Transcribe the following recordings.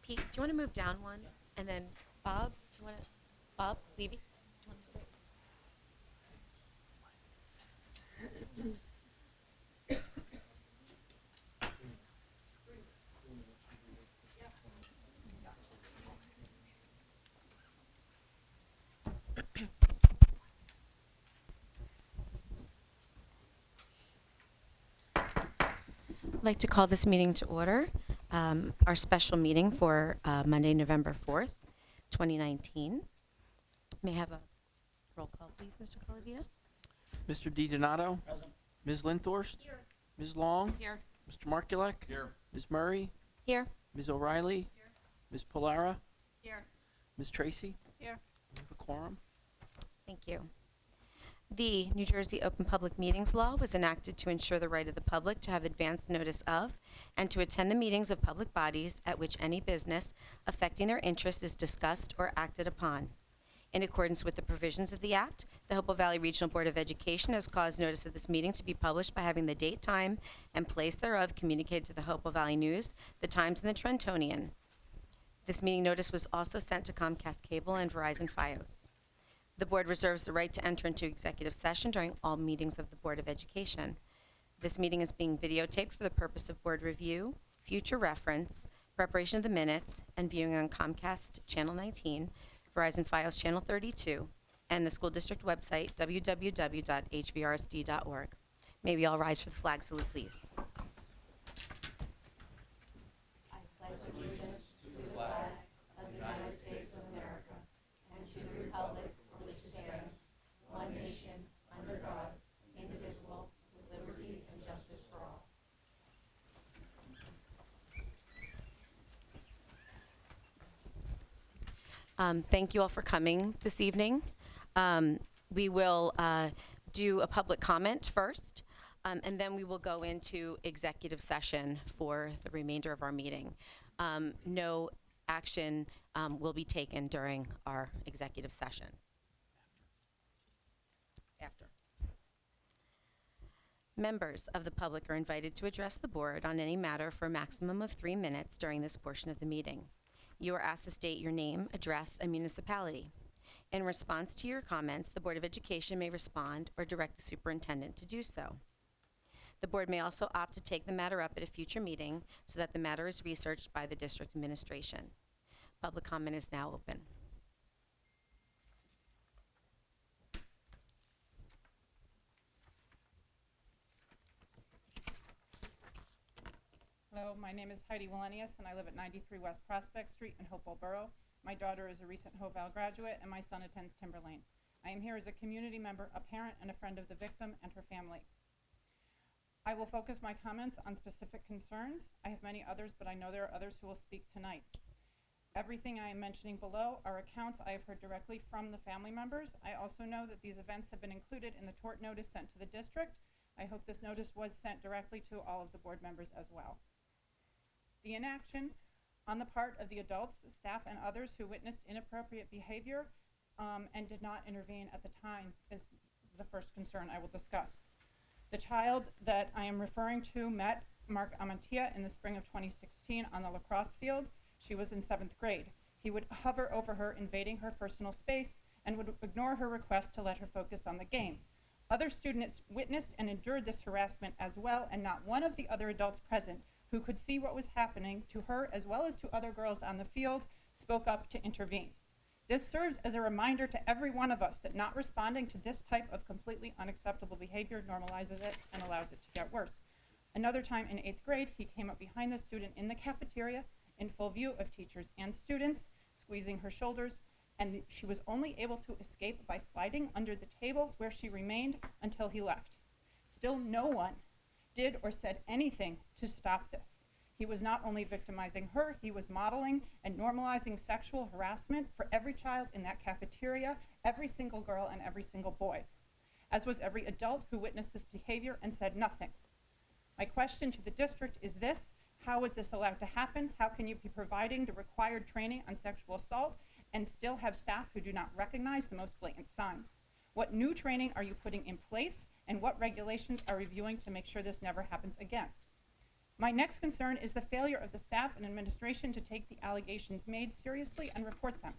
Pete, do you want to move down one? And then Bob, do you want to, Bob, Levy, do you want to sit? I'd like to call this meeting to order. Our special meeting for Monday, November 4th, 2019. May I have a roll call, please, Mr. Colavita? Mr. DiDonato? Present. Ms. Linthorst? Here. Ms. Long? Here. Mr. Markulek? Here. Ms. Murray? Here. Ms. O'Reilly? Here. Ms. Pollara? Here. Ms. Tracy? Here. We have a quorum. Thank you. The New Jersey Open Public Meetings Law was enacted to ensure the right of the public to have advance notice of and to attend the meetings of public bodies at which any business affecting their interest is discussed or acted upon. In accordance with the provisions of the Act, the Hopewell Valley Regional Board of Education has caused notice of this meeting to be published by having the date, time, and place thereof communicated to the Hopewell Valley News, the Times, and the Trentonian. This meeting notice was also sent to Comcast Cable and Verizon Fios. The board reserves the right to enter into executive session during all meetings of the Board of Education. This meeting is being videotaped for the purpose of board review, future reference, preparation of the minutes, and viewing on Comcast Channel 19, Verizon Fios Channel 32, and the school district website, www.hvrsd.org. May we all rise for the flag salute, please. Thank you all for coming this evening. We will do a public comment first, and then we will go into executive session for the remainder of our meeting. No action will be taken during our executive session. After. Members of the public are invited to address the board on any matter for a maximum of 3 minutes during this portion of the meeting. You are asked to state your name, address, and municipality. In response to your comments, the Board of Education may respond or direct the superintendent to do so. The board may also opt to take the matter up at a future meeting so that the matter is researched by the district administration. Public comment is now open. Hello, my name is Heidi Wallenius, and I live at 93 West Prospect Street in Hopewell Borough. My daughter is a recent Hopewell graduate, and my son attends Timberlane. I am here as a community member, a parent, and a friend of the victim and her family. I will focus my comments on specific concerns. I have many others, but I know there are others who will speak tonight. Everything I am mentioning below are accounts I have heard directly from the family members. I also know that these events have been included in the tort notice sent to the district. I hope this notice was sent directly to all of the board members as well. The inaction on the part of the adults, staff, and others who witnessed inappropriate behavior and did not intervene at the time is the first concern I will discuss. The child that I am referring to met Mark Amantia in the spring of 2016 on the lacrosse field. She was in 7th grade. He would hover over her, invading her personal space, and would ignore her request to let her focus on the game. Other students witnessed and endured this harassment as well, and not one of the other adults present who could see what was happening to her as well as to other girls on the field spoke up to intervene. This serves as a reminder to every one of us that not responding to this type of completely unacceptable behavior normalizes it and allows it to get worse. Another time in 8th grade, he came up behind the student in the cafeteria in full view of teachers and students, squeezing her shoulders, and she was only able to escape by sliding under the table, where she remained until he left. Still, no one did or said anything to stop this. He was not only victimizing her, he was modeling and normalizing sexual harassment for every child in that cafeteria, every single girl and every single boy, as was every adult who witnessed this behavior and said nothing. My question to the district is this: how is this allowed to happen? How can you be providing the required training on sexual assault and still have staff who do not recognize the most blatant signs? What new training are you putting in place, and what regulations are reviewing to make sure this never happens again? My next concern is the failure of the staff and administration to take the allegations made seriously and report them.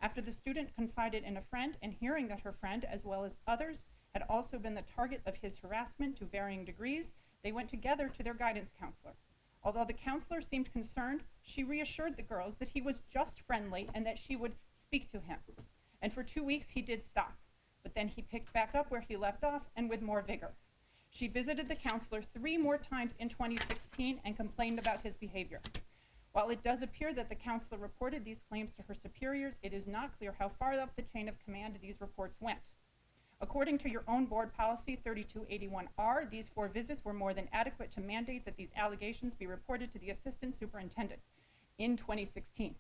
After the student confided in a friend and hearing that her friend, as well as others, had also been the target of his harassment to varying degrees, they went together to their guidance counselor. Although the counselor seemed concerned, she reassured the girls that he was just friendly and that she would speak to him. And for 2 weeks he did stop, but then he picked back up where he left off and with more vigor. She visited the counselor 3 more times in 2016 and complained about his behavior. While it does appear that the counselor reported these claims to her superiors, it is not clear how far up the chain of command these reports went. According to your own board policy 3281R, these 4 visits were more than adequate to mandate that these allegations be reported to the assistant superintendent in 2016.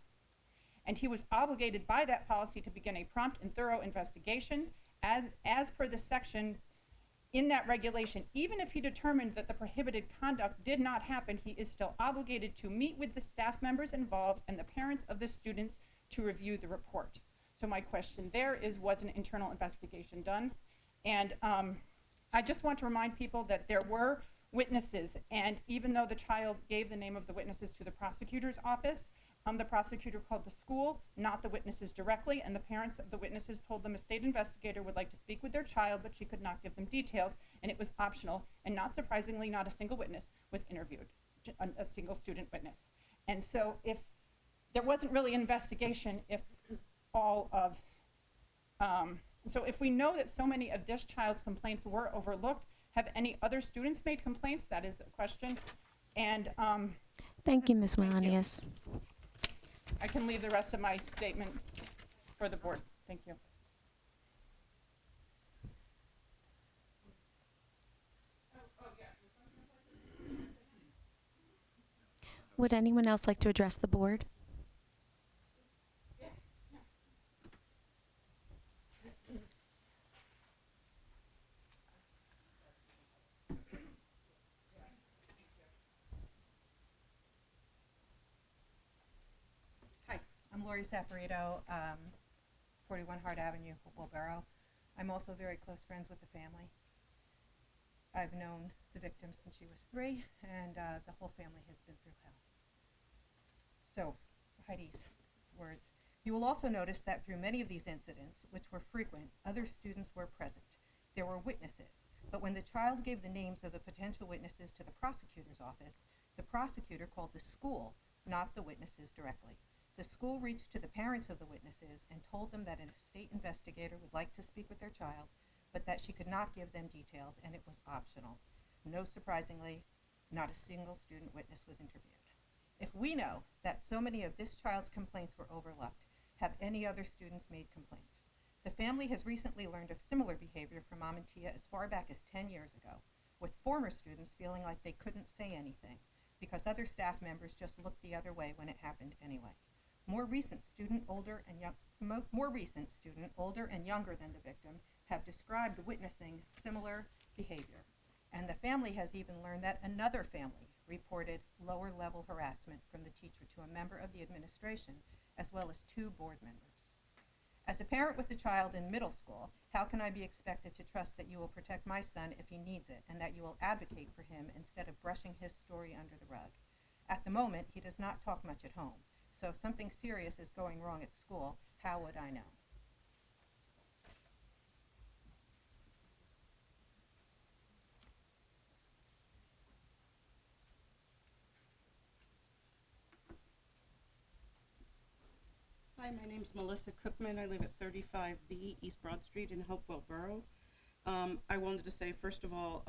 And he was obligated by that policy to begin a prompt and thorough investigation. And as per the section in that regulation, even if he determined that the prohibited conduct did not happen, he is still obligated to meet with the staff members involved and the parents of the students to review the report. So my question there is, was an internal investigation done? And I just want to remind people that there were witnesses, and even though the child gave the name of the witnesses to the prosecutor's office, the prosecutor called the school, not the witnesses directly, and the parents of the witnesses told them a state investigator would like to speak with their child, but she could not give them details, and it was optional. And not surprisingly, not a single witness was interviewed, a single student witness. And so if there wasn't really an investigation, if all of, so if we know that so many of this child's complaints were overlooked, have any other students made complaints? That is a question. And Thank you, Ms. Wellenius. I can leave the rest of my statement for the board. Thank you. Would anyone else like to address the board? Hi, I'm Lori Saporito, 41 Hart Avenue, Hopewell Borough. I'm also very close friends with the family. I've known the victim since she was 3, and the whole family has been through hell. So, Heidi's words. You will also notice that through many of these incidents, which were frequent, other students were present. There were witnesses, but when the child gave the names of the potential witnesses to the prosecutor's office, the prosecutor called the school, not the witnesses directly. The school reached to the parents of the witnesses and told them that a state investigator would like to speak with their child, but that she could not give them details and it was optional. No surprisingly, not a single student witness was interviewed. If we know that so many of this child's complaints were overlooked, have any other students made complaints? The family has recently learned of similar behavior from Mom and Tia as far back as 10 years ago, with former students feeling like they couldn't say anything because other staff members just looked the other way when it happened anyway. More recent student, older and younger than the victim, have described witnessing similar behavior. And the family has even learned that another family reported lower level harassment from the teacher to a member of the administration, as well as 2 board members. As a parent with a child in middle school, how can I be expected to trust that you will protect my son if he needs it, and that you will advocate for him instead of brushing his story under the rug? At the moment, he does not talk much at home. So if something serious is going wrong at school, how would I know? Hi, my name's Melissa Cookman. I live at 35B East Broad Street in Hopewell Borough. I wanted to say, first of all,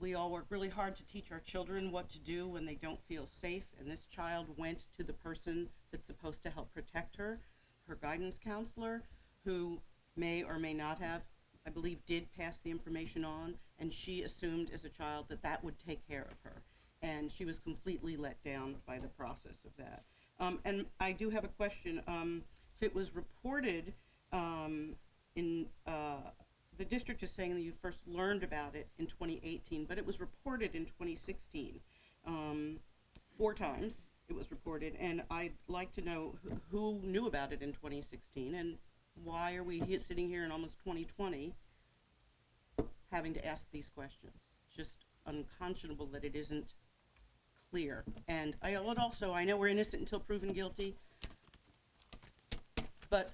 we all work really hard to teach our children what to do when they don't feel safe, and this child went to the person that's supposed to help protect her, her guidance counselor, who may or may not have, I believe, did pass the information on, and she assumed as a child that that would take care of her, and she was completely let down by the process of that. And I do have a question. If it was reported the district is saying that you first learned about it in 2018, but it was reported in 2016. 4 times it was reported, and I'd like to know who knew about it in 2016, and why are we sitting here in almost 2020 having to ask these questions? Just unconscionable that it isn't clear. And I would also, I know we're innocent until proven guilty, but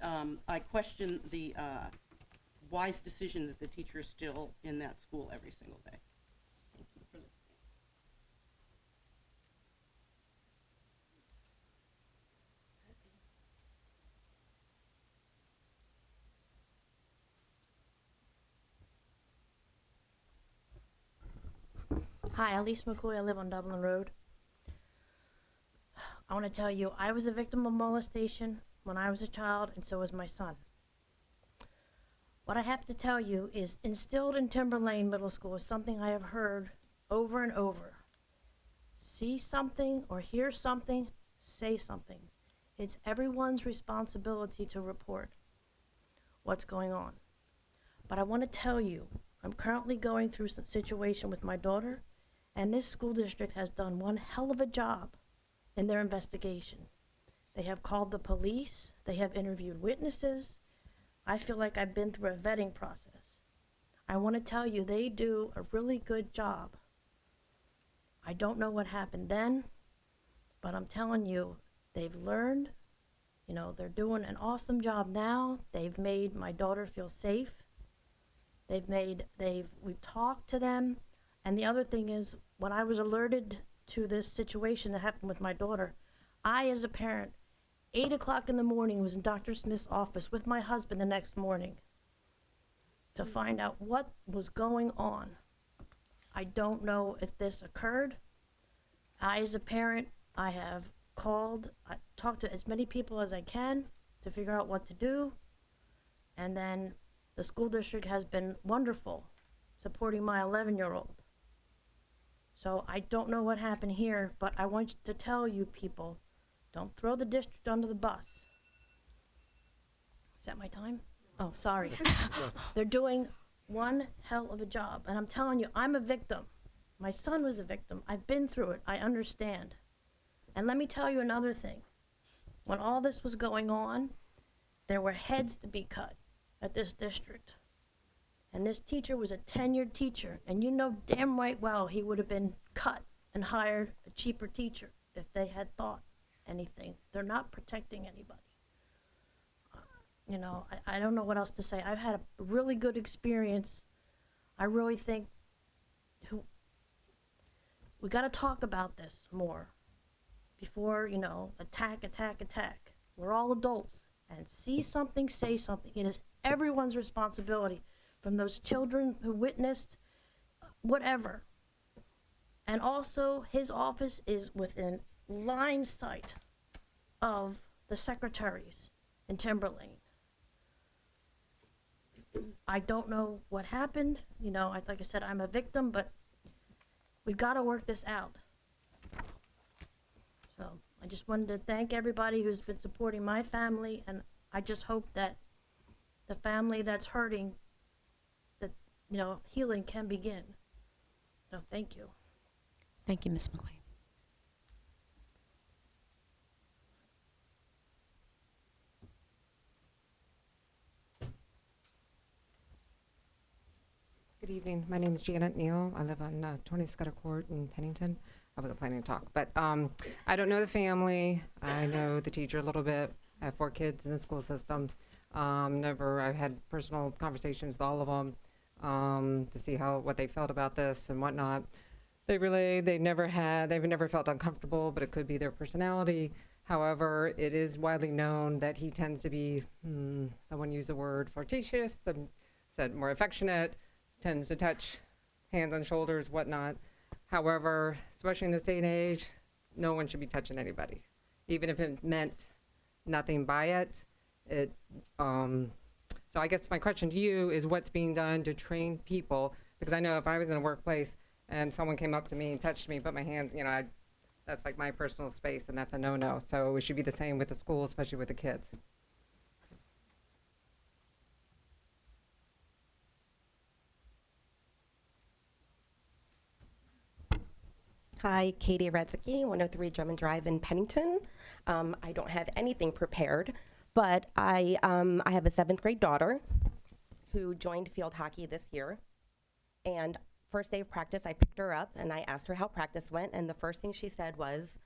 I question the wise decision that the teacher is still in that school every single day. Thank you for listening. Hi, Elise McCoy. I live on Dublin Road. I want to tell you, I was a victim of molestation when I was a child, and so was my son. What I have to tell you is instilled in Timber Lane Middle School is something I have heard over and over. See something or hear something, say something. It's everyone's responsibility to report what's going on. But I want to tell you, I'm currently going through some situation with my daughter, and this school district has done one hell of a job in their investigation. They have called the police, they have interviewed witnesses. I feel like I've been through a vetting process. I want to tell you, they do a really good job. I don't know what happened then, but I'm telling you, they've learned. You know, they're doing an awesome job now. They've made my daughter feel safe. We've talked to them. And the other thing is, when I was alerted to this situation that happened with my daughter, I, as a parent, 8 o'clock in the morning, was in Dr. Smith's office with my husband the next morning to find out what was going on. I don't know if this occurred. I, as a parent, I have talked to as many people as I can to figure out what to do. And then the school district has been wonderful supporting my 11-year-old. So I don't know what happened here, but I want to tell you people, don't throw the district under the bus. Is that my time? Oh, sorry. They're doing one hell of a job. And I'm telling you, I'm a victim. My son was a victim. I've been through it. I understand. And let me tell you another thing. When all this was going on, there were heads to be cut at this district. And this teacher was a tenured teacher, and you know damn right well he would have been cut and hired a cheaper teacher if they had thought anything. They're not protecting anybody. You know, I don't know what else to say. I've had a really good experience. I really think we got to talk about this more before, you know, attack. We're all adults, and see something, say something. It is everyone's responsibility, from those children who witnessed whatever. And also, his office is within line sight of the secretaries in Timber Lane. I don't know what happened. You know, like I said, I'm a victim, but we've got to work this out. So I just wanted to thank everybody who's been supporting my family, and I just hope that the family that's hurting, that, you know, healing can begin. So thank you. Thank you, Ms. McCoy. Good evening. My name is Janet Neal. I live on 20 Scudder Court in Pennington. I wasn't planning to talk, but I don't know the family. I know the teacher a little bit. I have 4 kids in the school system. I've had personal conversations with all of them to see what they felt about this and whatnot. They've never felt uncomfortable, but it could be their personality. However, it is widely known that he tends to be, someone used the word flirtatious, some said more affectionate, tends to touch hands on shoulders, whatnot. However, especially in this day and age, no one should be touching anybody, even if it meant nothing by it. So I guess my question to you is, what's being done to train people? Because I know if I was in a workplace and someone came up to me and touched me, put my hands, you know, that's like my personal space, and that's a no-no. So it should be the same with the school, especially with the kids. Hi, Katie Redzicki, 103 Drummond Drive in Pennington. I don't have anything prepared, but I have a 7th grade daughter who joined field hockey this year. And First day of practice, I picked her up and I asked her how practice went, and the first thing she said was,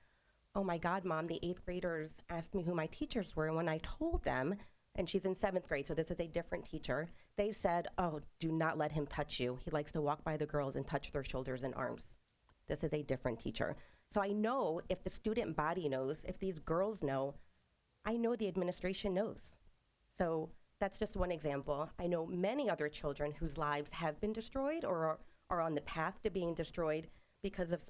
"Oh my God, Mom, the 8th graders asked me who my teachers were, and when I told them," and she's in 7th grade, so this is a different teacher, "they said, 'Oh, do not let him touch you. He likes to walk by the girls and touch their shoulders and arms.'" This is a different teacher. So I know if the student body knows, if these girls know, I know the administration knows. So that's just one example. I know many other children whose lives have been destroyed or are on the path to being destroyed because of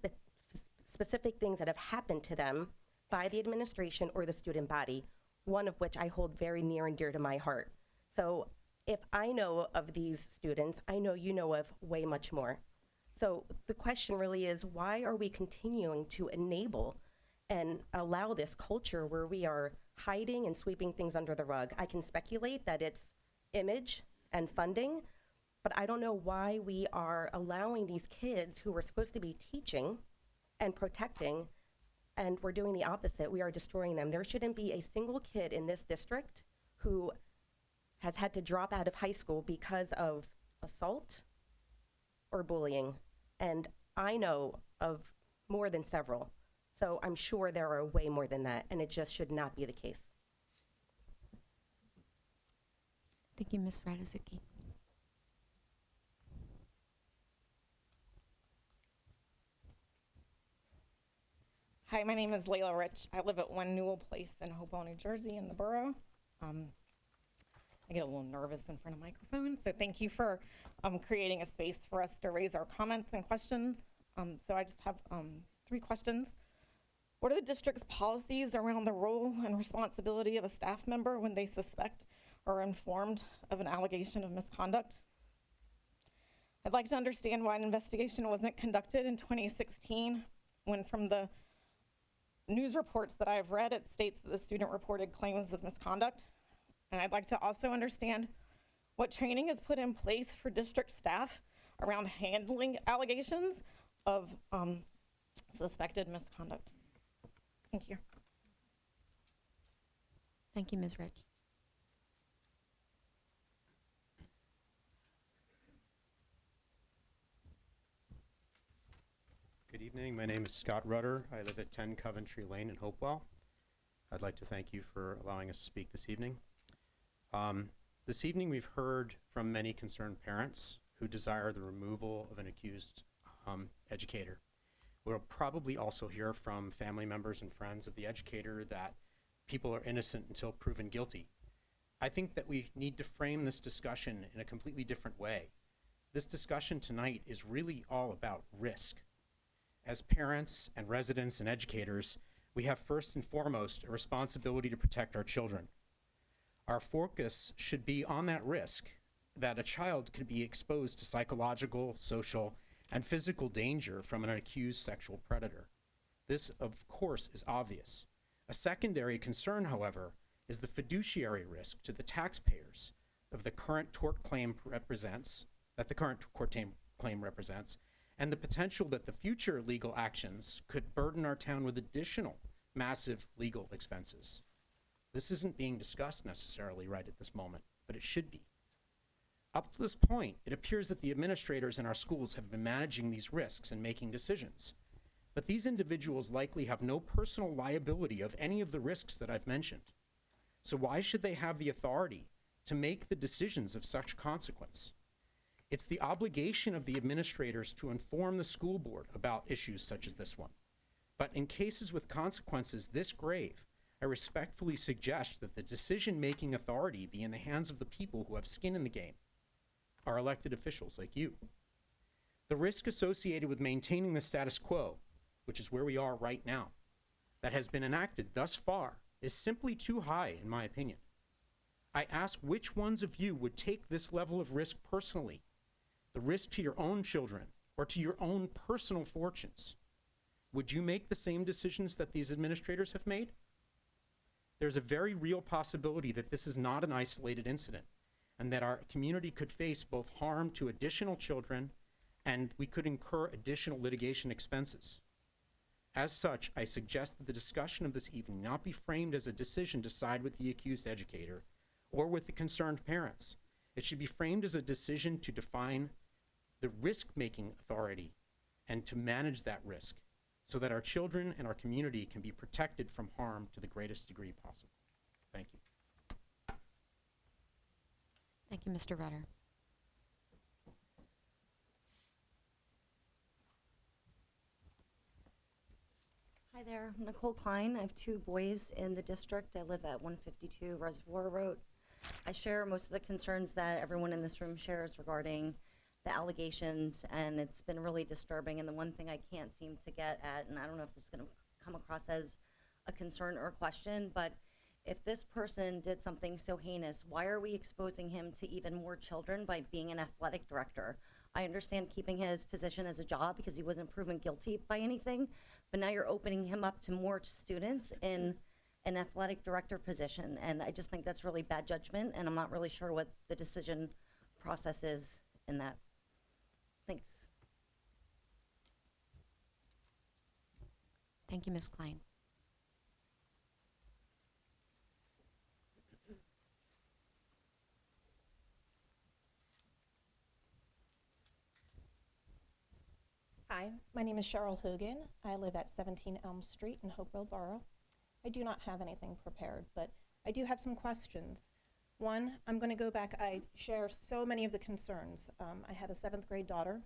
specific things that have happened to them by the administration or the student body, one of which I hold very near and dear to my heart. So if I know of these students, I know you know of way much more. So the question really is, why are we continuing to enable and allow this culture where we are hiding and sweeping things under the rug? I can speculate that it's image and funding, but I don't know why we are allowing these kids who we're supposed to be teaching and protecting, and we're doing the opposite. We are destroying them. There shouldn't be a single kid in this district who has had to drop out of high school because of assault or bullying. And I know of more than several. So I'm sure there are way more than that, and it just should not be the case. Thank you, Ms. Radazuki. Hi, my name is Layla Rich. I live at 1 Newell Place in Hopewell, New Jersey, in the borough. I get a little nervous in front of microphones, so thank you for creating a space for us to raise our comments and questions. So I just have 3 questions. What are the district's policies around the role and responsibility of a staff member when they suspect or are informed of an allegation of misconduct? I'd like to understand why an investigation wasn't conducted in 2016 when, from the news reports that I've read, it states that the student reported claims of misconduct. And I'd like to also understand what training is put in place for district staff around handling allegations of suspected misconduct. Thank you. Thank you, Ms. Rich. Good evening. My name is Scott Rudder. I live at 10 Coventry Lane in Hopewell. I'd like to thank you for allowing us to speak this evening. This evening we've heard from many concerned parents who desire the removal of an accused educator. We'll probably also hear from family members and friends of the educator that people are innocent until proven guilty. I think that we need to frame this discussion in a completely different way. This discussion tonight is really all about risk. As parents and residents and educators, we have first and foremost a responsibility to protect our children. Our focus should be on that risk that a child could be exposed to psychological, social, and physical danger from an accused sexual predator. This, of course, is obvious. A secondary concern, however, is the fiduciary risk to the taxpayers of the current tort claim represents, that the current court claim represents, and the potential that the future legal actions could burden our town with additional massive legal expenses. This isn't being discussed necessarily right at this moment, but it should be. Up to this point, it appears that the administrators in our schools have been managing these risks and making decisions. But these individuals likely have no personal liability of any of the risks that I've mentioned. So why should they have the authority to make the decisions of such consequence? It's the obligation of the administrators to inform the school board about issues such as this one. But in cases with consequences this grave, I respectfully suggest that the decision-making authority be in the hands of the people who have skin in the game, our elected officials like you. The risk associated with maintaining the status quo, which is where we are right now, that has been enacted thus far, is simply too high, in my opinion. I ask which ones of you would take this level of risk personally, the risk to your own children or to your own personal fortunes? Would you make the same decisions that these administrators have made? There's a very real possibility that this is not an isolated incident, and that our community could face both harm to additional children and we could incur additional litigation expenses. As such, I suggest that the discussion of this evening not be framed as a decision to side with the accused educator or with the concerned parents. It should be framed as a decision to define the risk-making authority and to manage that risk so that our children and our community can be protected from harm to the greatest degree possible. Thank you. Thank you, Mr. Rutter. Hi there, I'm Nicole Klein. I have 2 boys in the district. I live at 152 Reservoir Road. I share most of the concerns that everyone in this room shares regarding the allegations, and it's been really disturbing. And the one thing I can't seem to get at, and I don't know if this is going to come across as a concern or a question, but if this person did something so heinous, why are we exposing him to even more children by being an athletic director? I understand keeping his position as a job because he wasn't proven guilty by anything, but now you're opening him up to more students in an athletic director position, and I just think that's really bad judgment, and I'm not really sure what the decision process is in that. Thanks. Thank you, Ms. Klein. Hi, my name is Cheryl Hogan. I live at 17 Elm Street in Hopewell Borough. I do not have anything prepared, but I do have some questions. One, I'm going to go back. I share so many of the concerns. I have a 7th grade daughter.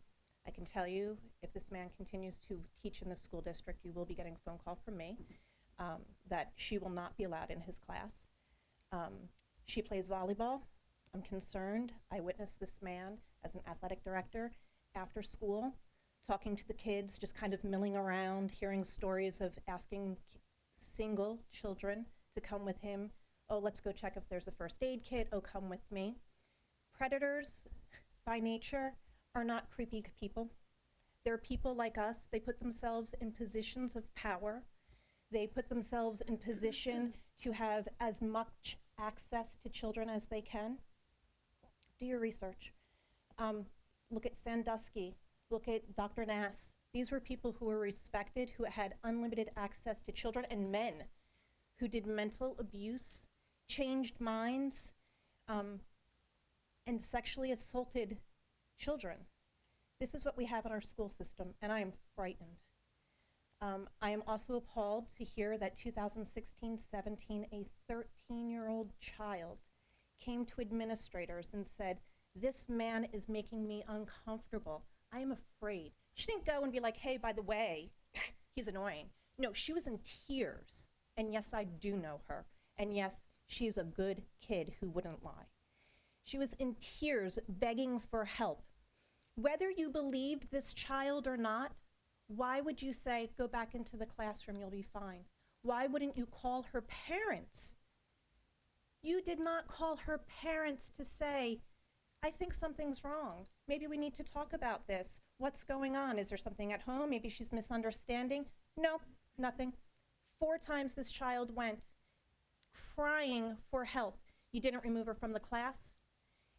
I can tell you, if this man continues to teach in the school district, you will be getting a phone call from me that she will not be allowed in his class. She plays volleyball. I'm concerned. I witnessed this man as an athletic director after school, talking to the kids, just kind of milling around, hearing stories of asking single children to come with him. Oh, let's go check if there's a first aid kit. Oh, come with me. Predators, by nature, are not creepy people. They're people like us. They put themselves in positions of power. They put themselves in position to have as much access to children as they can. Do your research. Look at Sandusky. Look at Dr. Nass. These were people who were respected, who had unlimited access to children and men, who did mental abuse, changed minds, and sexually assaulted children. This is what we have in our school system, and I am frightened. I am also appalled to hear that 2016-17, a 13-year-old child came to administrators and said, "This man is making me uncomfortable. I am afraid." She didn't go and be like, "Hey, by the way, he's annoying." No, she was in tears. And yes, I do know her. And yes, she's a good kid who wouldn't lie. She was in tears begging for help. Whether you believed this child or not, why would you say, "Go back into the classroom, you'll be fine"? Why wouldn't you call her parents? You did not call her parents to say, "I think something's wrong. Maybe we need to talk about this. What's going on? Is there something at home? Maybe she's misunderstanding." No, nothing. 4 times this child went crying for help. You didn't remove her from the class.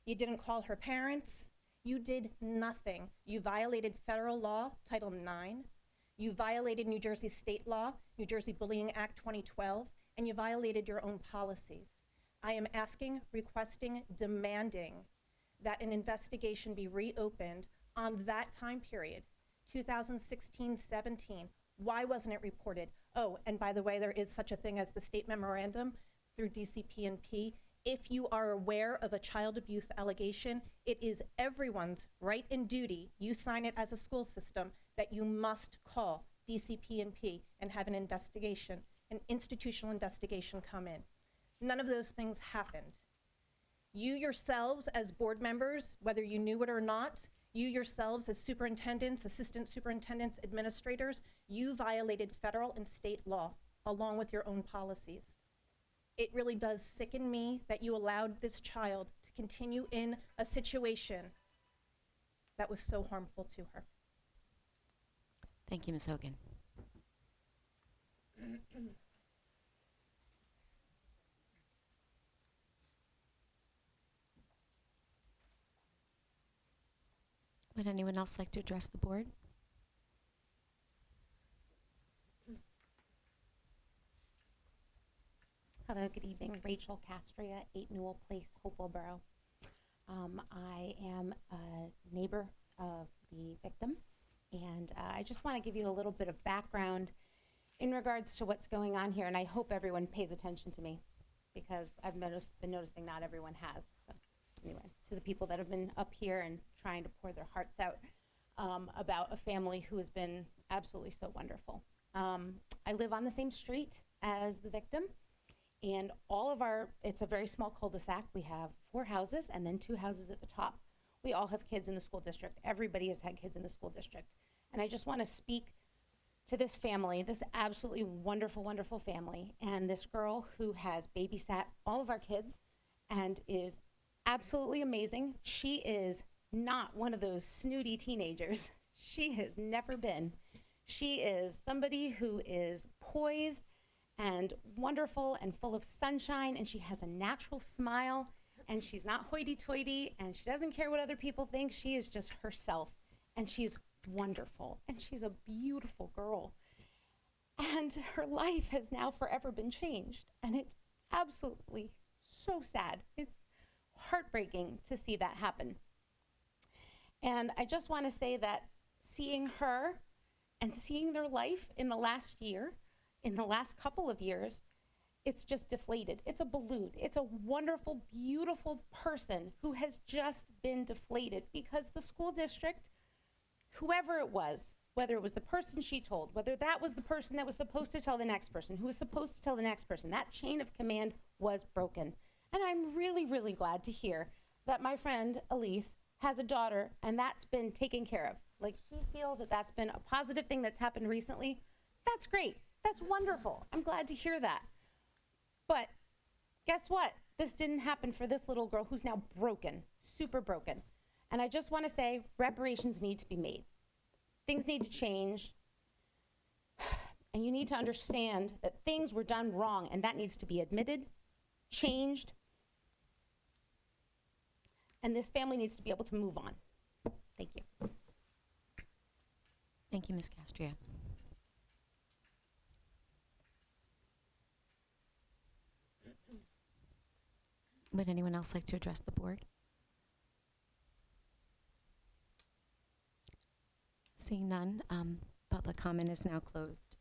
You didn't call her parents. You did nothing. You violated federal law, Title IX. You violated New Jersey state law, New Jersey Bullying Act 2012, and you violated your own policies. I am asking, requesting, demanding that an investigation be reopened on that time period, 2016-17. Why wasn't it reported? Oh, and by the way, there is such a thing as the state memorandum through DCP&P. If you are aware of a child abuse allegation, it is everyone's right and duty, you sign it as a school system, that you must call DCP&P and have an investigation, an institutional investigation come in. None of those things happened. You yourselves as board members, whether you knew it or not, you yourselves as superintendents, assistant superintendents, administrators, you violated federal and state law along with your own policies. It really does sicken me that you allowed this child to continue in a situation that was so harmful to her. Thank you, Ms. Hogan. Would anyone else like to address the board? Hello, good evening. Rachel Castria, 8 Newell Place, Hopewell Borough. I am a neighbor of the victim. And I just want to give you a little bit of background in regards to what's going on here. And I hope everyone pays attention to me because I've been noticing not everyone has. So anyway, to the people that have been up here and trying to pour their hearts out about a family who has been absolutely so wonderful. I live on the same street as the victim. And it's a very small cul-de-sac. We have 4 houses and then 2 houses at the top. We all have kids in the school district. Everybody has had kids in the school district. And I just want to speak to this family, this absolutely wonderful, wonderful family, and this girl who has babysat all of our kids and is absolutely amazing. She is not one of those snooty teenagers. She has never been. She is somebody who is poised and wonderful and full of sunshine, and she has a natural smile, and she's not hoity-toity, and she doesn't care what other people think. She is just herself, and she's wonderful, and she's a beautiful girl. And her life has now forever been changed, and it's absolutely so sad. It's heartbreaking to see that happen. And I just want to say that seeing her and seeing their life in the last year, in the last couple of years, it's just deflated. It's a balloon. It's a wonderful, beautiful person who has just been deflated because the school district, whoever it was, whether it was the person she told, whether that was the person that was supposed to tell the next person, who was supposed to tell the next person, that chain of command was broken. And I'm really, really glad to hear that my friend Elise has a daughter and that's been taken care of. Like, she feels that that's been a positive thing that's happened recently. That's great. That's wonderful. I'm glad to hear that. But guess what? This didn't happen for this little girl who's now broken, super broken. And I just want to say reparations need to be made. Things need to change. And you need to understand that things were done wrong, and that needs to be admitted, changed, and this family needs to be able to move on. Thank you. Thank you, Ms. Castria. Would anyone else like to address the board? Seeing none, public comment is now closed.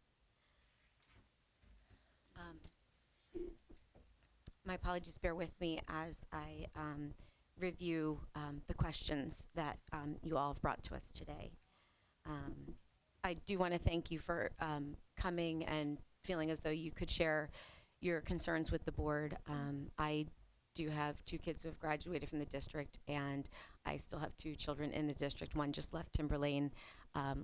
My apologies, bear with me as I review the questions that you all have brought to us today. I do want to thank you for coming and feeling as though you could share your concerns with the board. I do have 2 kids who have graduated from the district, and I still have 2 children in the district. One just left Timberlane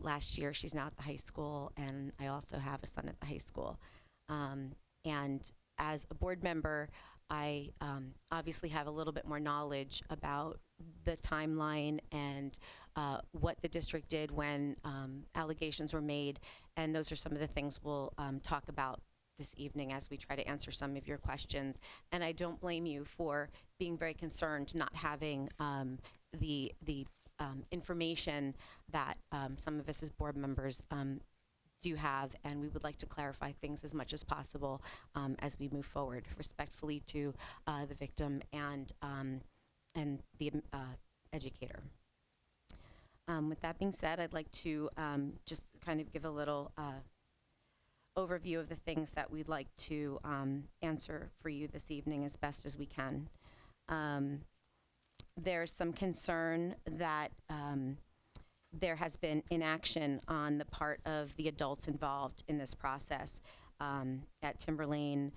last year. She's now at the high school, and I also have a son at the high school. And as a board member, I obviously have a little bit more knowledge about the timeline and what the district did when allegations were made, and those are some of the things we'll talk about this evening as we try to answer some of your questions. And I don't blame you for being very concerned not having the information that some of us as board members do have, and we would like to clarify things as much as possible as we move forward, respectfully to the victim and the educator. With that being said, I'd like to just kind of give a little overview of the things that we'd like to answer for you this evening as best as we can. There's some concern that there has been inaction on the part of the adults involved in this process at Timberlane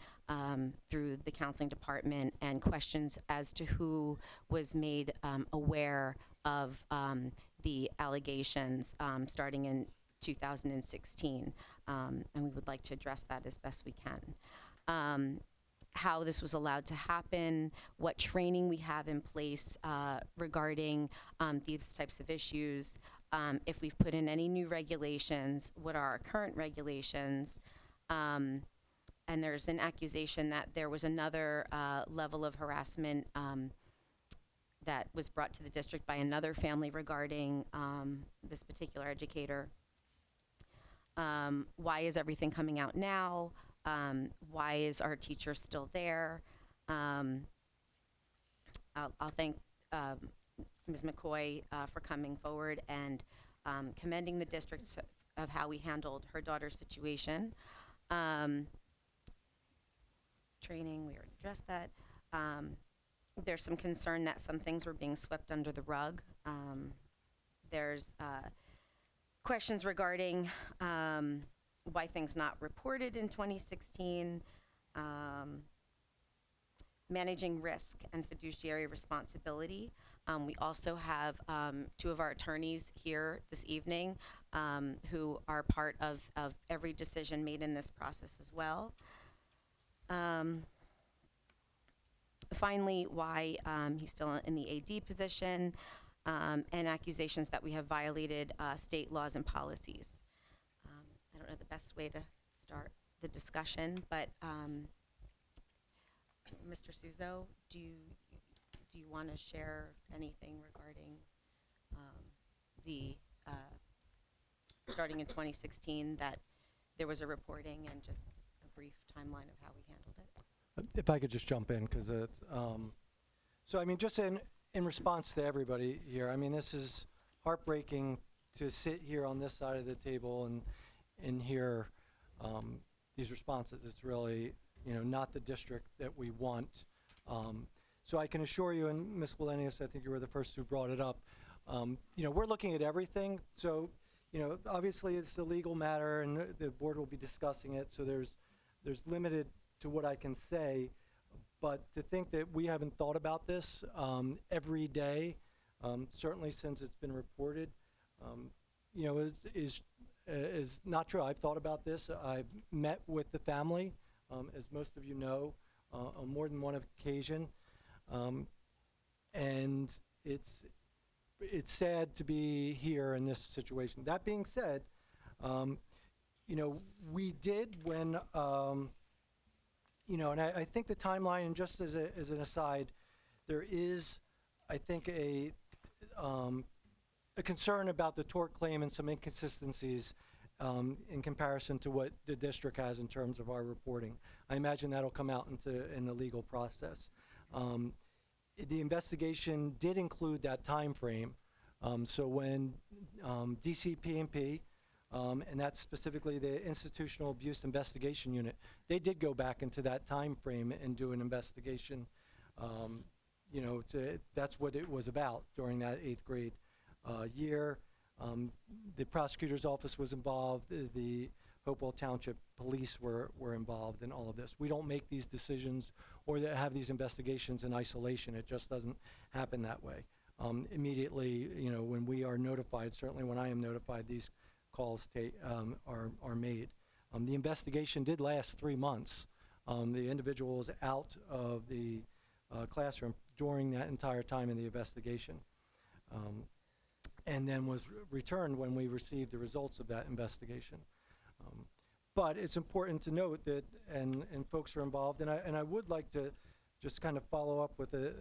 through the counseling department, and questions as to who was made aware of the allegations starting in 2016, and we would like to address that as best we can. How this was allowed to happen, what training we have in place regarding these types of issues, if we've put in any new regulations, what are our current regulations, and there's an accusation that there was another level of harassment that was brought to the district by another family regarding this particular educator. Why is everything coming out now? Why is our teacher still there? I'll thank Ms. McCoy for coming forward and commending the district of how we handled her daughter's situation. Training, we already addressed that. There's some concern that some things were being swept under the rug. There's questions regarding why things not reported in 2016, managing risk and fiduciary responsibility. We also have 2 of our attorneys here this evening who are part of every decision made in this process as well. Finally, why he's still in the AD position, and accusations that we have violated state laws and policies. I don't know the best way to start the discussion, but Mr. Suzo, do you want to share anything regarding the starting in 2016 that there was a reporting, and just a brief timeline of how we handled it? If I could just jump in, because it's, so I mean, just in response to everybody here, I mean, this is heartbreaking to sit here on this side of the table and hear these responses. It's really, not the district that we want. So I can assure you, and Ms. Wallenius, I think you were the first who brought it up, we're looking at everything. So, obviously it's a legal matter, and the board will be discussing it, so there's limited to what I can say, but to think that we haven't thought about this every day, certainly since it's been reported, is not true. I've thought about this. I've met with the family, as most of you know, on more than one occasion, and it's sad to be here in this situation. That being said, we did when, and I think the timeline, and just as an aside, there is, I think, a concern about the tort claim and some inconsistencies in comparison to what the district has in terms of our reporting. I imagine that'll come out in the legal process. The investigation did include that time frame. So when DCP&P, and that's specifically the Institutional Abuse Investigation Unit, they did go back into that time frame and do an investigation. That's what it was about during that 8th grade year. The prosecutor's office was involved. The Hopewell Township Police were involved in all of this. We don't make these decisions or have these investigations in isolation. It just doesn't happen that way. Immediately, when we are notified, certainly when I am notified, these calls are made. The investigation did last 3 months. The individual was out of the classroom during that entire time in the investigation, and then was returned when we received the results of that investigation. But it's important to note that, and folks are involved, and I would like to just kind of follow up with Mr.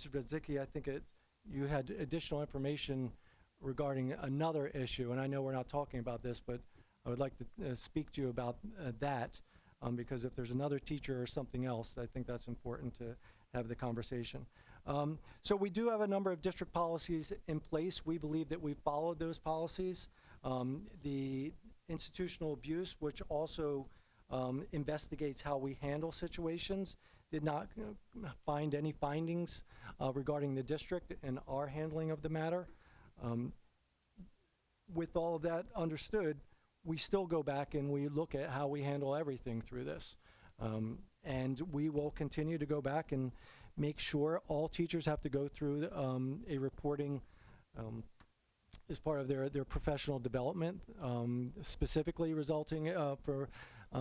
Brzezinski. I think you had additional information regarding another issue, and I know we're not talking about this, but I would like to speak to you about that, because if there's another teacher or something else, I think that's important to have the conversation. So we do have a number of district policies in place. We believe that we followed those policies. The institutional abuse, which also investigates how we handle situations, did not find any findings regarding the district and our handling of the matter. With all of that understood, we still go back and we look at how we handle everything through this. And we will continue to go back and make sure all teachers have to go through a reporting as part of their professional development, specifically resulting for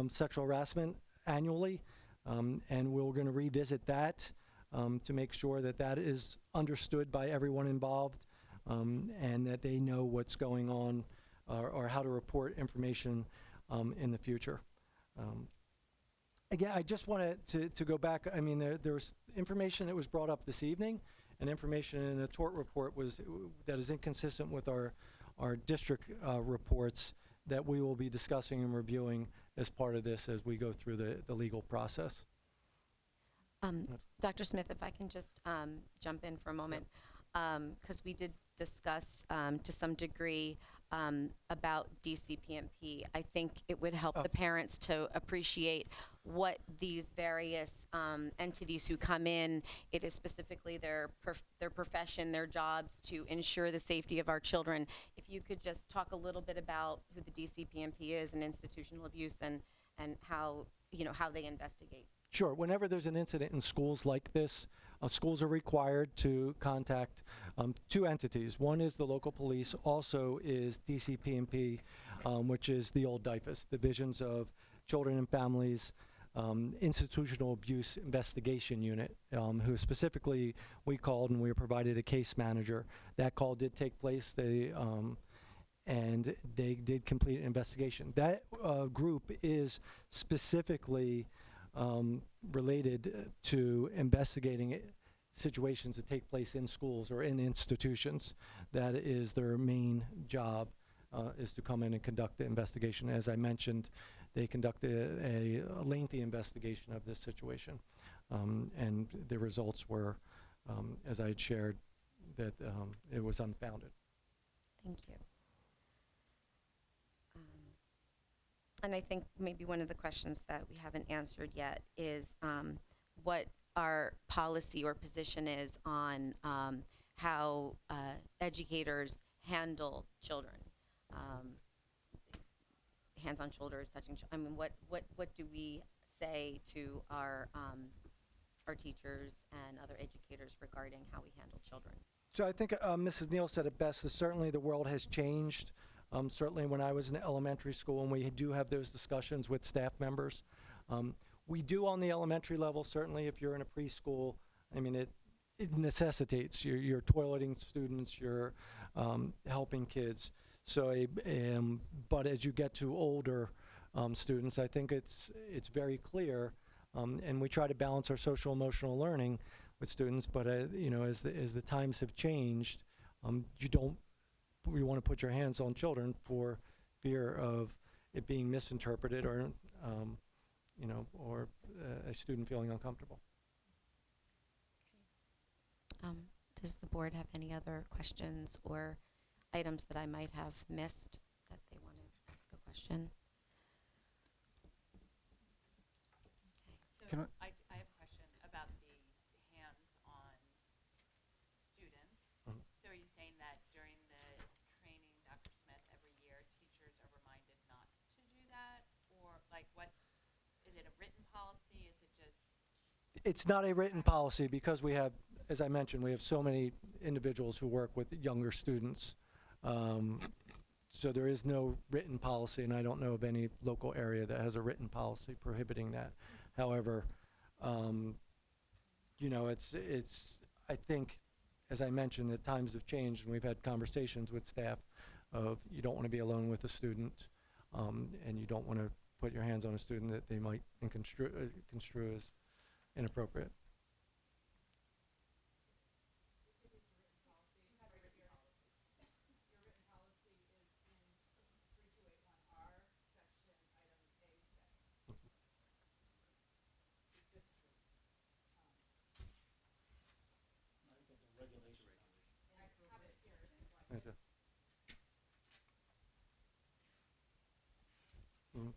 sexual harassment annually. And we're going to revisit that to make sure that that is understood by everyone involved, and that they know what's going on or how to report information in the future. Again, I just wanted to go back. I mean, there was information that was brought up this evening, and information in the tort report that is inconsistent with our district reports that we will be discussing and reviewing as part of this as we go through the legal process. Dr. Smith, if I can just jump in for a moment, because we did discuss to some degree about DCPMP. I think it would help the parents to appreciate what these various entities who come in, it is specifically their profession, their jobs to ensure the safety of our children. If you could just talk a little bit about who the DCPMP is and institutional abuse and how, how they investigate. Sure. Whenever there's an incident in schools like this, schools are required to contact two entities. One is the local police, also is DCPMP, which is the old DIFAS, Divisions of Children and Families Institutional Abuse Investigation Unit, who specifically we called and we were provided a case manager. That call did take place. And they did complete an investigation. That group is specifically related to investigating situations that take place in schools or in institutions. That is their main job, is to come in and conduct the investigation. As I mentioned, they conducted a lengthy investigation of this situation. And the results were, as I had shared, that it was unfounded. Thank you. And I think maybe one of the questions that we haven't answered yet is what our policy or position is on how educators handle children. Hands on shoulders, touching. I mean, what do we say to our teachers and other educators regarding how we handle children? So I think Mrs. Neal said it best. That certainly the world has changed. Certainly when I was in elementary school, and we do have those discussions with staff members. We do on the elementary level, certainly if you're in a preschool, I mean, it necessitates. You're toileting students, you're helping kids. So, but as you get to older students, I think it's very clear, and we try to balance our social emotional learning with students, but as the times have changed, we want to put your hands on children for fear of it being misinterpreted or, or a student feeling uncomfortable. Does the board have any other questions or items that I might have missed that they want to ask a question? Okay. So I have a question about the hands-on students. Mhm. So are you saying that during the training, Dr. Smith, every year teachers are reminded not to do that? Or like what, is it a written policy? Is it just? It's not a written policy because we have, as I mentioned, we have so many individuals who work with younger students. So there is no written policy, and I don't know of any local area that has a written policy prohibiting that. However, it's I think, as I mentioned, that times have changed, and we've had conversations with staff of you don't want to be alone with a student, and you don't want to put your hands on a student that they might construe as inappropriate. Okay. Mhm.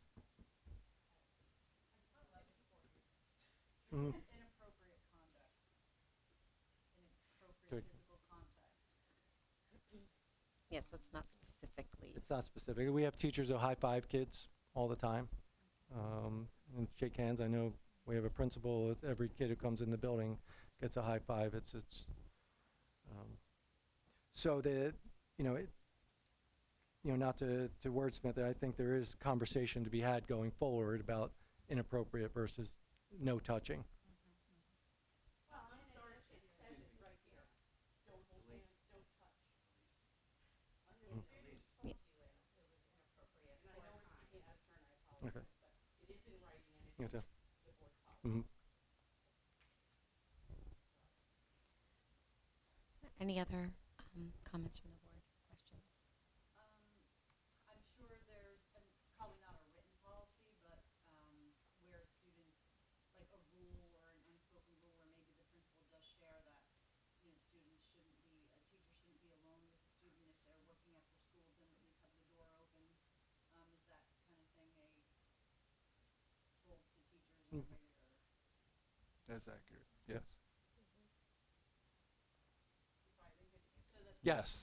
Mhm. Inappropriate conduct. Inappropriate Good. physical contact. Yeah, so it's not specifically. It's not specific. We have teachers who high five kids all the time and shake hands. I know we have a principal. Every kid who comes in the building gets a high five. So not to wordsmith it, I think there is conversation to be had going forward about inappropriate versus no touching. Well, I'm sorry, it says it right here. Don't hold hands, don't touch. Yeah. It was inappropriate. And I know it's the kid's turn, I apologize, Okay. but it is in writing and it is Okay. the board's policy. Mhm. Any other comments from the board? Questions? I'm sure there's probably not a written policy, but where students, like a rule or an unspoken That's accurate, yes. Yes.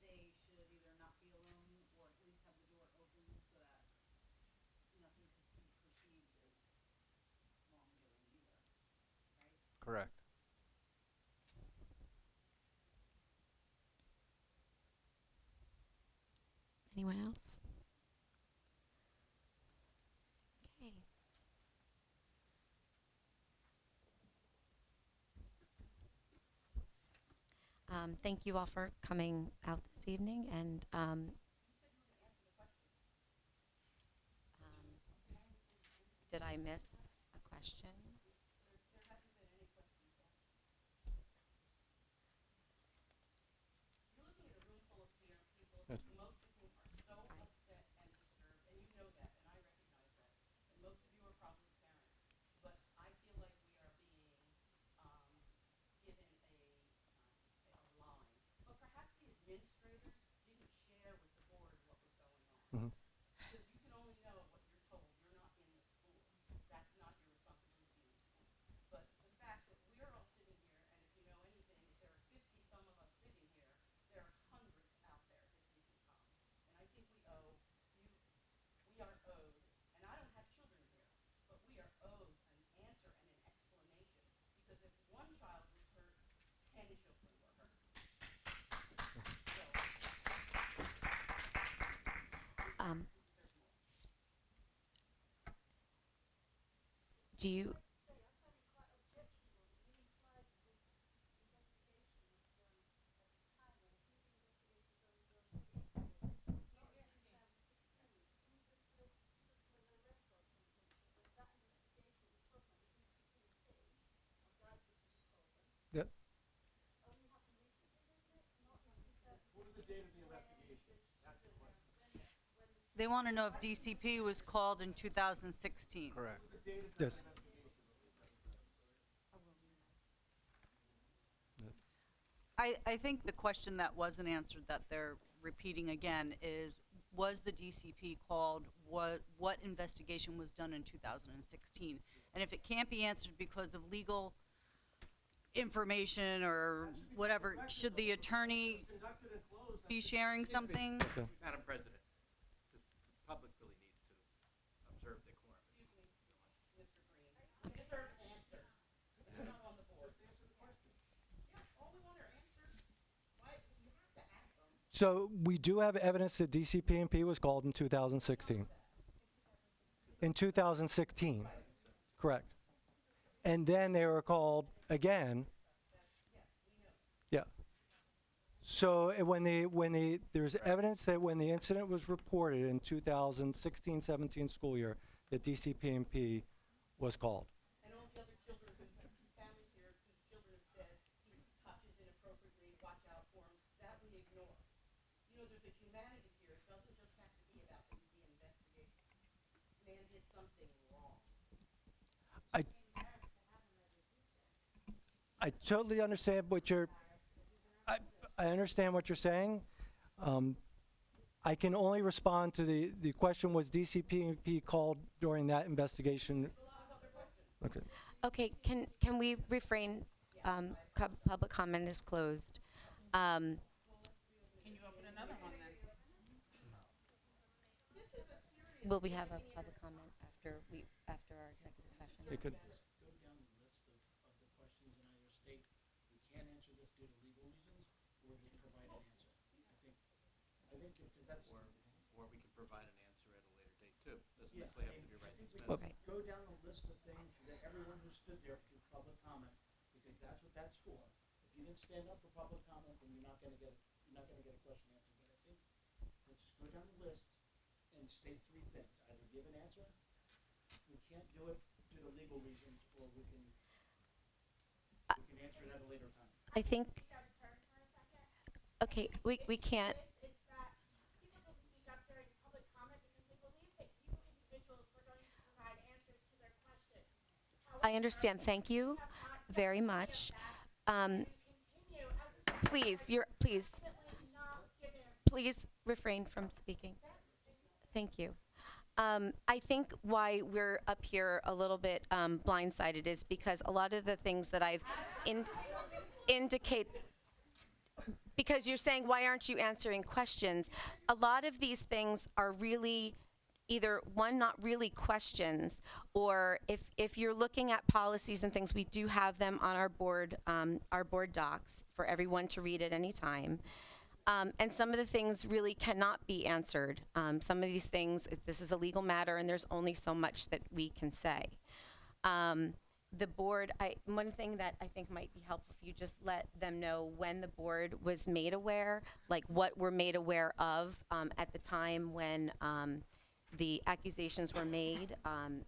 They should either not be alone or at least have the door open so that nothing could be perceived as wrongdoing either, right? Correct. Anyone else? Okay. Thank you all for coming out this evening, and did I miss a question? Yes. Most of whom are so upset and disturbed, and you know that, and I recognize that. And most of you are probably parents, but I feel like we are being given say a line. But perhaps the administrators didn't share with the board what was going on. Mhm. Because you can only know what you're told. You're not in the school. That's not your responsibility in the school. But the fact that we're all sitting here, and if you know anything, if there are 50 some of us sitting here, there are hundreds out there if we can come. And I think we are owed, and I don't have children here, but we are owed an answer and an explanation. Because if one child was hurt, 10 children were hurt. Do you? Yep. They want to know if DCP was called in 2016. Correct. Yes. I think the question that wasn't answered that they're repeating again is, was the DCP called? What investigation was done in 2016? And if it can't be answered because of legal information or whatever, should the attorney be sharing something? Madam President, the public really needs to observe decorum. Excuse me, Mr. Green. We deserve answers. We're not on the board. Just answer the question. Yeah, all we want are answers. Why? You have to ask them. So we do have evidence that DCP&P was called in 2016. In 2016, correct. And then they were called again. Yeah. So there's evidence that when the incident was reported in 2016-17 school year, that DCP&P was called. And all the other children, whose families here, whose children have said he touches inappropriately, watch out for him, that we ignore. You know, there's a humanity here. It doesn't just have to be about the investigation. This man did something wrong. I totally understand what I understand what you're saying. I can only respond to the question, was DCP&P called during that investigation? Okay. Okay, can we refrain? Public comment is closed. Can you open another one then? Will we have a public comment after our executive session? It could. Go down the list of the questions and either state we can't answer this due to legal reasons, or we provide an answer. I think because that's. Or we can provide an answer at a later date too. Doesn't necessarily have to be right this minute. Okay. Go down the list of things that everyone who stood there through public comment, because that's what that's for. If you didn't stand up for public comment, then you're not going to get a question answered. But I think let's just go down the list and state three things. Either give an answer, we can't do it due to legal reasons, or we can answer it at a later time. I think. Okay, we can't. I understand. Thank you very much. Please refrain from speaking. Thank you. I think why we're up here a little bit blindsided is because a lot of the things that I've indicate, because you're saying, why aren't you answering questions? A lot of these things are really either, one, not really questions, or if you're looking at policies and things, we do have them on our board docs for everyone to read at any time. And some of the things really cannot be answered. Some of these things, this is a legal matter, and there's only so much that we can say. The board, one thing that I think might be helpful if you just let them know when the board was made aware, like what we're made aware of at the time when the accusations were made,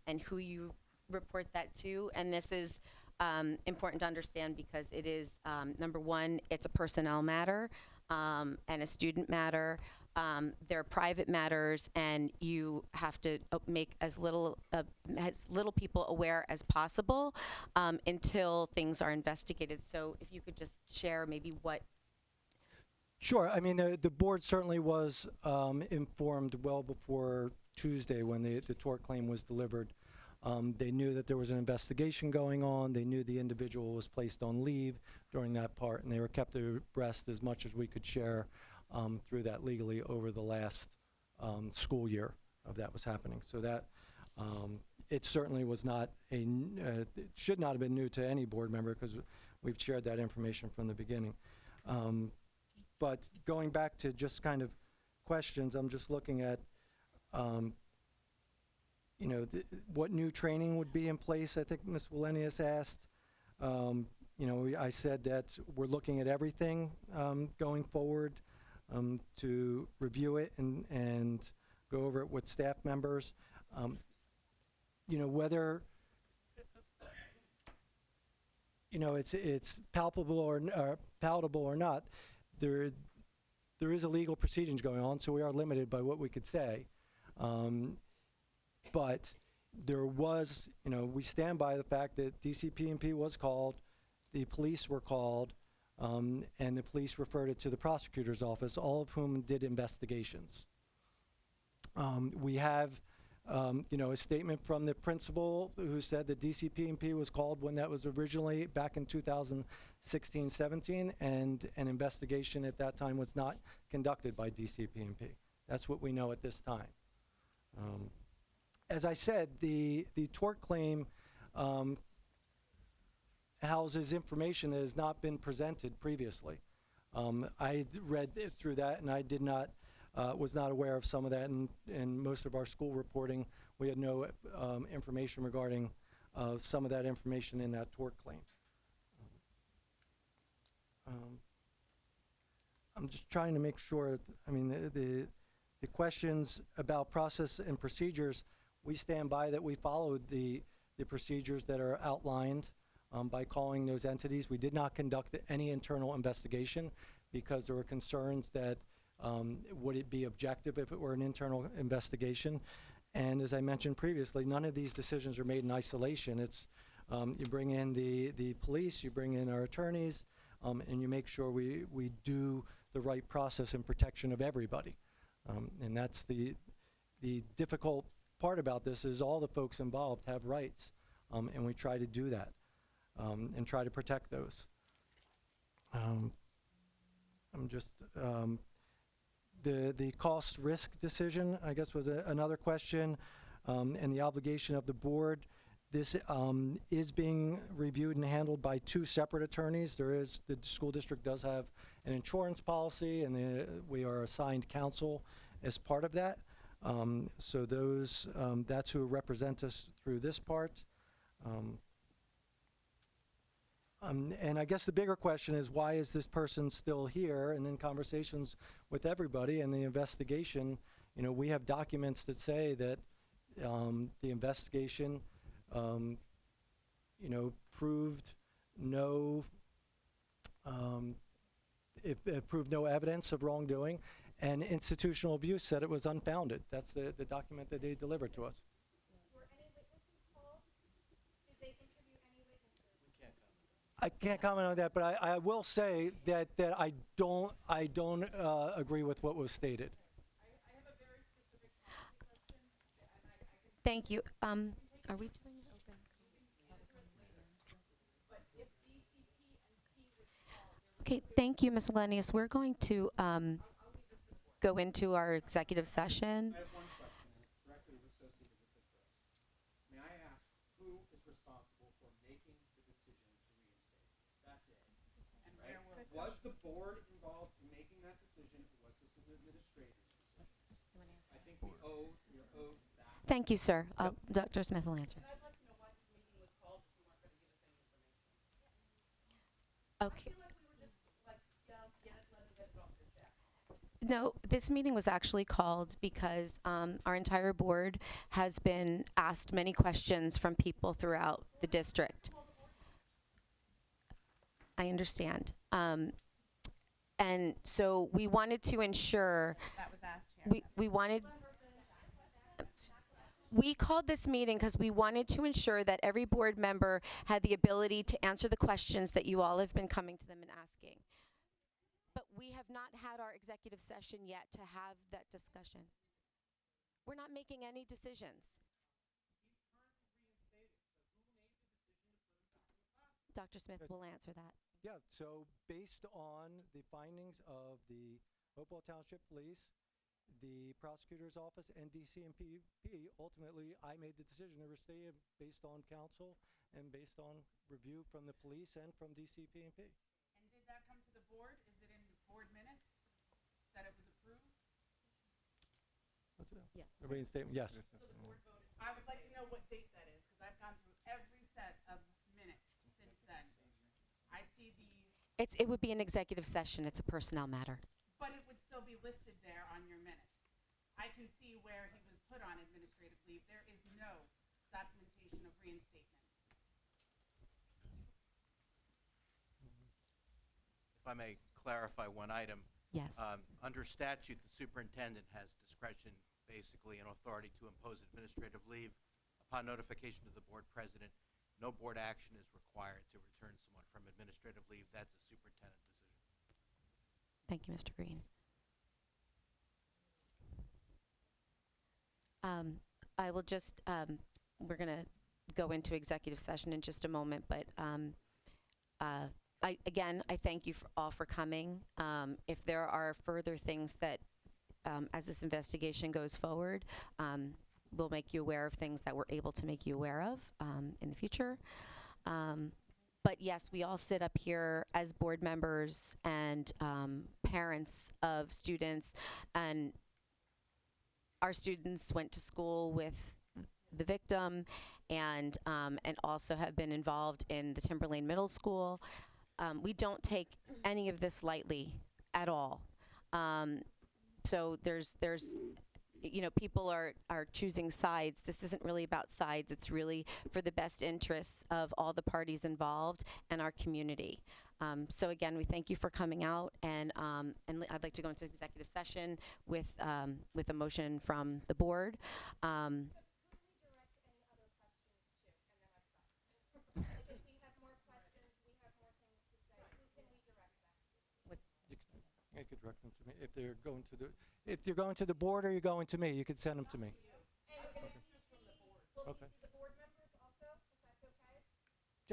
and who you report that to. And this is important to understand because it is, number one, it's a personnel matter and a student matter. They're private matters, and you have to make as little people aware as possible until things are investigated. So if you could just share maybe what. Sure. I mean, the board certainly was informed well before Tuesday when the tort claim was delivered. They knew that there was an investigation going on. They knew the individual was placed on leave during that part, and they were kept abreast as much as we could share through that legally over the last school year of that was happening. So that it certainly was not it should not have been new to any board member because we've shared that information from the beginning. But going back to just kind of questions, I'm just looking at you know, what new training would be in place. I think Ms. Wallenius asked. You know, I said that we're looking at everything going forward to review it and go over it with staff members. You know, whether you know it's palpable or palatable or not, there is a legal proceedings going on, so we are limited by what we could say. But there was, you know, we stand by the fact that DCP&P was called, the police were called, and the police referred it to the prosecutor's office, all of whom did investigations. We have, you know, a statement from the principal who said that DCP&P was called when that was originally back in 2016-17, and an investigation at that time was not conducted by DCP&P. That's what we know at this time. As I said, the tort claim houses information that has not been presented previously. I read through that, and I did not, was not aware of some of that. And most of our school reporting, we had no information regarding some of that information in that tort claim. I'm just trying to make sure. I mean, the questions about process and procedures, we stand by that we followed the procedures that are outlined by calling those entities. We did not conduct any internal investigation because there were concerns that would it be objective if it were an internal investigation. And as I mentioned previously, none of these decisions are made in isolation. It's you bring in the police, you bring in our attorneys, and you make sure we do the right process and protection of everybody. And that's the difficult part about this is all the folks involved have rights, and we try to do that and try to protect those. I'm just the cost risk decision, I guess, was another question, and the obligation of the board. This is being reviewed and handled by two separate attorneys. The school district does have an insurance policy, and we are assigned counsel as part of that. So those, that's who represent us through this part. And I guess the bigger question is, why is this person still here? And in conversations with everybody and the investigation, you know, we have documents that say that the investigation, you know, proved no, it proved no evidence of wrongdoing, and institutional abuse said it was unfounded. That's the document that they delivered to us. Were any witnesses called? Did they interview any witnesses? We can't comment. I can't comment on that, but I will say that I don't agree with what was stated. I have a very specific policy question. Thank you. Are we doing an open? Okay, thank you, Ms. Milenius. We're going to go into our executive session. I have one question, and it's directly associated with this risk. May I ask who is responsible for making the decision to reinstate? That's it. And Right? where will Was the board involved in making that decision, or was this an administrator's decision? I think we owe that. Thank you, sir. Dr. Smith will answer. I'd like to know why this meeting was called if you weren't going to give us any information. Okay. I feel like we were just like, yeah, get it, let them get it off their chest. No, this meeting was actually called because our entire board has been asked many questions from people throughout the district. I understand. And so we wanted to ensure, that was asked here. we called this meeting because we wanted to ensure that every board member had the ability to answer the questions that you all have been coming to them and asking. But we have not had our executive session yet to have that discussion. We're not making any decisions. Dr. Smith will answer that. Yeah, so based on the findings of the Hopewell Township Police, the prosecutor's office, and DCMP, ultimately, I made the decision to stay based on counsel and based on review from the police and from DCPMP. And did that come to the board? Is it in the board minutes that it was approved? What's it? Yes. The reinstatement, yes. So the board voted. I would like to know what date that is, because I've gone through every set of minutes since then. I see It would be an executive session. It's a personnel matter. but it would still be listed there on your minutes. I can see where he was put on administrative leave. There is no documentation of reinstatement. If I may clarify one item. Yes. Under statute, the superintendent has discretion, basically, and authority to impose administrative leave upon notification to the board president. No board action is required to return someone from administrative leave. That's a superintendent decision. Thank you, Mr. Green. I will just, we're going to go into executive session in just a moment, but again, I thank you all for coming. If there are further things that, as this investigation goes forward, we'll make you aware of things that we're able to make you aware of in the future. But yes, we all sit up here as board members and parents of students, and our students went to school with the victim and also have been involved in the Timberlane Middle School. We don't take any of this lightly at all. So there's you know, people are choosing sides. This isn't really about sides. It's really for the best interests of all the parties involved and our community. So again, we thank you for coming out, and I'd like to go into executive session with a motion from the board. You could direct them to me. If you're going to the board or you're going to me, you could send them to me. Okay. The board members also, if that's okay?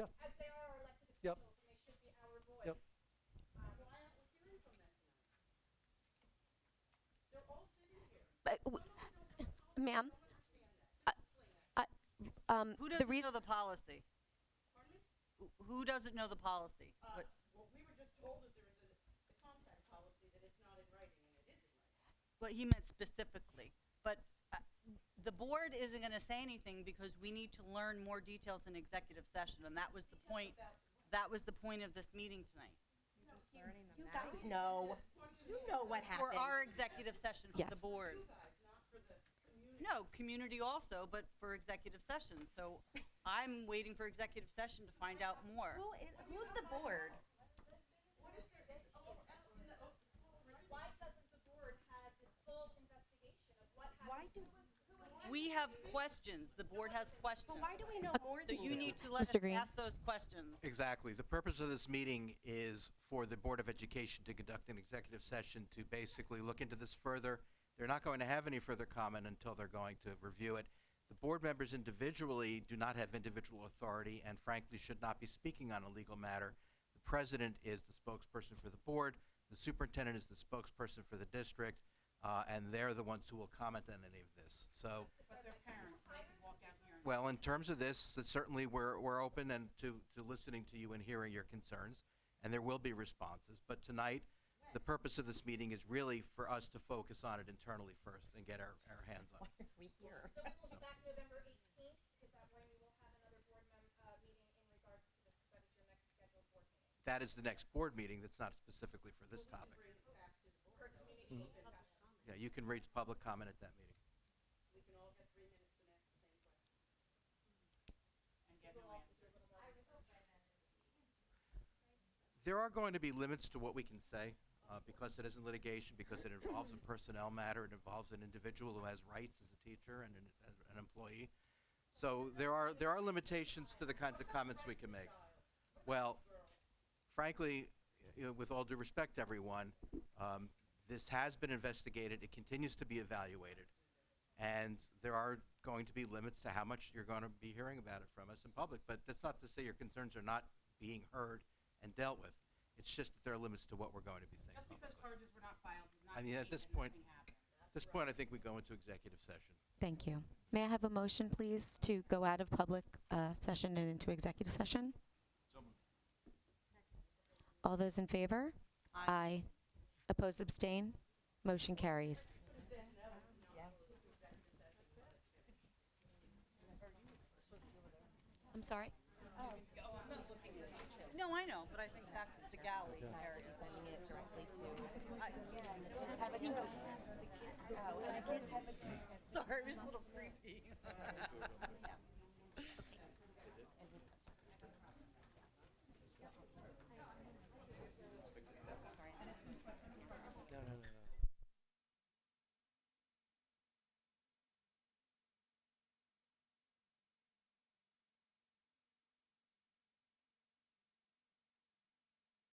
Yep. As they are our elected Yep. officials, and they should be our voice. Yep. Why aren't we hearing from them tonight? They're all sitting here. Ma'am, Who doesn't know the policy? Who doesn't know the policy? Well, we were just told that there is a contact policy, that it's not in writing, and it is in writing. But he meant specifically. But the board isn't going to say anything because we need to learn more details in executive session, and that was the point. That was the point of this meeting tonight. You guys know. You know what happened. For our executive session for Yes. the board. No, community also, but for executive session. So I'm waiting for executive session to find out more. Who's the board? Why doesn't the board have the full investigation of what happened? Why do? We have questions. The board has questions. But why do we know more So than you you? need to let us Mr. Green. ask those questions. Exactly. The purpose of this meeting is for the Board of Education to conduct an executive session to basically look into this further. They're not going to have any further comment until they're going to review it. The board members individually do not have individual authority and frankly should not be speaking on a legal matter. The president is the spokesperson for the board, the superintendent is the spokesperson for the district, and they're the ones who will comment on any of this. So, But their parents, they can walk out here and well, in terms of this, certainly we're open and to listening to you and hearing your concerns, and there will be responses. But tonight, the purpose of this meeting is really for us to focus on it internally first and get our hands on it. We hear. So we will be back November 18th. Is that when we will have another board meeting in regards to this? That is your next scheduled board meeting. That is the next board meeting. That's not specifically for this topic. For community discussion. Yeah, you can raise public comment at that meeting. We can all get 3 minutes and ask the same question. and get no answers. There are going to be limits to what we can say because it isn't litigation, because it involves a personnel matter, it involves an individual who has rights as a teacher and as an employee. So there are limitations to the kinds of comments we can make. Well, frankly, with all due respect to everyone, this has been investigated. It continues to be evaluated. And there are going to be limits to how much you're going to be hearing about it from us in public. But that's not to say your concerns are not being heard and dealt with. It's just that there are limits to what we're going to be saying. Just because charges were not filed does not I mean, mean at this that point, nothing happened. I think we go into executive session. Thank you. May I have a motion, please, to go out of public session and into executive session? All those in favor? Aye. Oppose, abstain? Motion carries. I'm sorry? No, I know, but I think back to the galley area. Sending it directly to. Sorry, it was a little creepy. No.